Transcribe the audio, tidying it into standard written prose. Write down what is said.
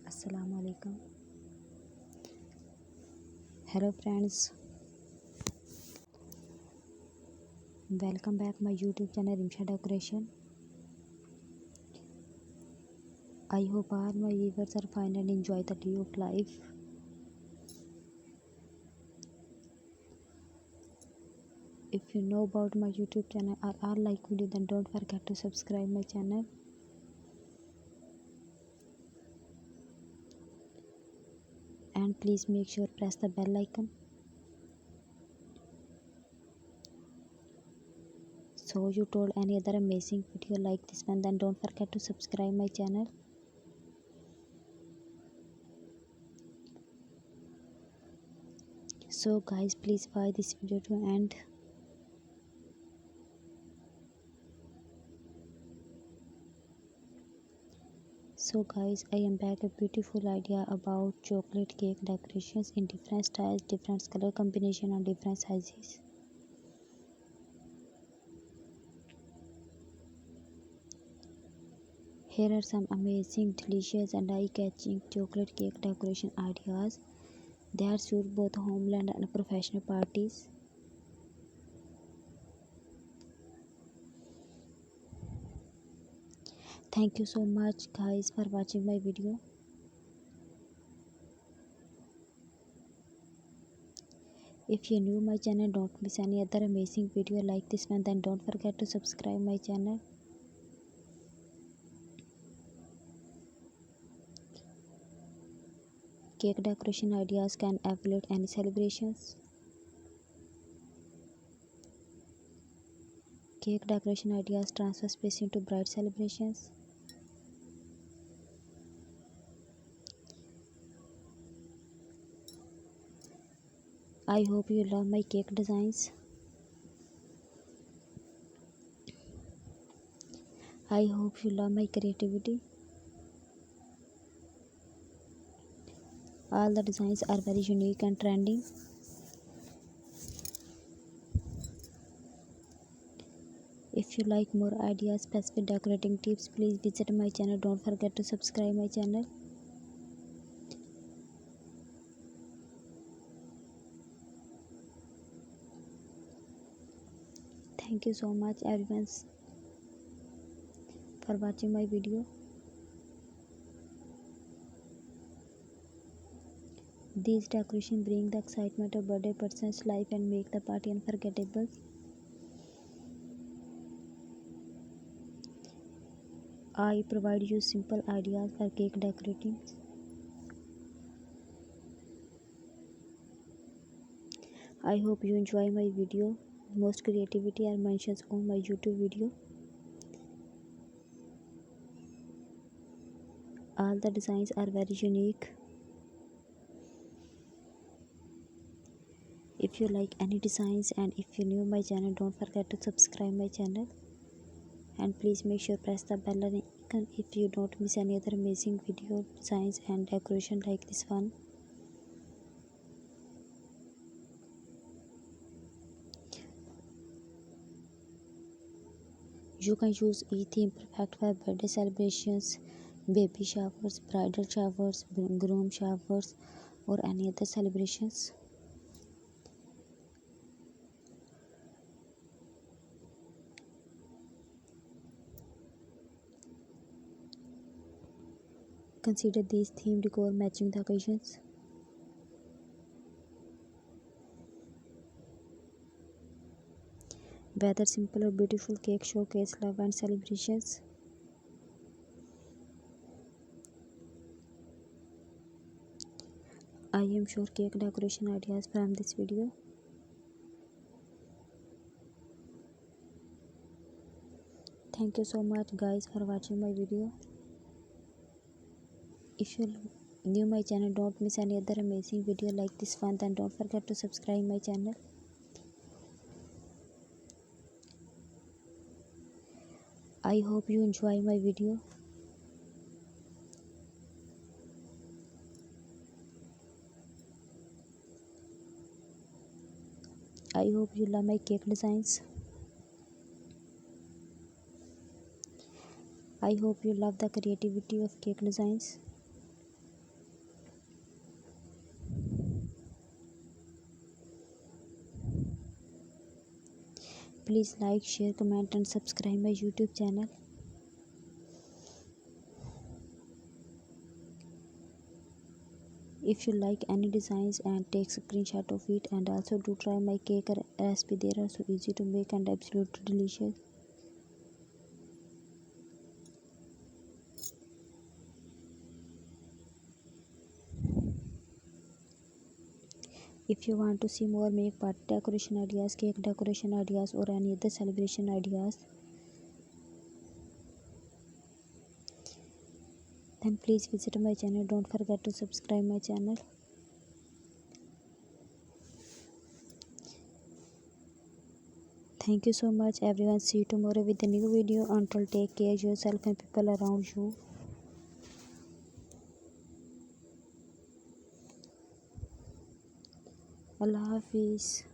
Assalamu alaikum. Hello friends, welcome back my YouTube channel Rimsha Decoration. I hope all my viewers are fine and enjoy the day of life. If you know about my YouTube channel or all like video, then don't forget to subscribe my channel. And please make sure press the bell icon. So you told any other amazing video like this one, then don't forget to subscribe my channel. So guys, please watch this video to end. So guys, I am back a beautiful idea about chocolate cake decorations in different styles, different color combination and different sizes. Here are some amazing, delicious and eye-catching chocolate cake decoration ideas that suit both homeland and professional parties. Thank you so much guys for watching my video. If you're new my channel, don't miss any other amazing video like this one, then don't forget to subscribe my channel. Cake decoration ideas can elevate any celebrations. Cake decoration ideas transfer space into bright celebrations. I hope you love my cake designs. I hope you love my creativity. All the designs are very unique and trending. If you like more ideas, specific decorating tips, please visit my channel. Don't forget to subscribe my channel. Thank you so much everyone for watching my video. These decorations bring the excitement of birthday person's life and make the party unforgettable. I provide you simple ideas for cake decorating. I hope you enjoy my video. Most creativity are mentioned on my YouTube video. All the designs are very unique. If you like any designs and if you're new my channel, don't forget to subscribe my channel. And please make sure press the bell icon if you don't miss any other amazing video designs and decoration like this one. You can use each theme perfect for birthday celebrations, baby showers, bridal showers, groom showers or any other celebrations. Consider these theme decor matching the occasions. Whether simple or beautiful, cake showcase love and celebrations. I am sure cake decoration ideas from this video. Thank you so much guys for watching my video. If you new my channel, don't miss any other amazing video like this one, then don't forget to subscribe my channel. I hope you enjoy my video. I hope you love my cake designs. I hope you love the creativity of cake designs. Please like, share, comment and subscribe my YouTube channel. If you like any designs and take screenshot of it, and also do try my cake recipe. They are so easy to make and absolutely delicious. If you want to see more make party decoration ideas, cake decoration ideas or any other celebration ideas, then please visit my channel. Don't forget to subscribe my channel. Thank you so much everyone. See you tomorrow with a new video. Until take care yourself and people around you. Allah Hafiz.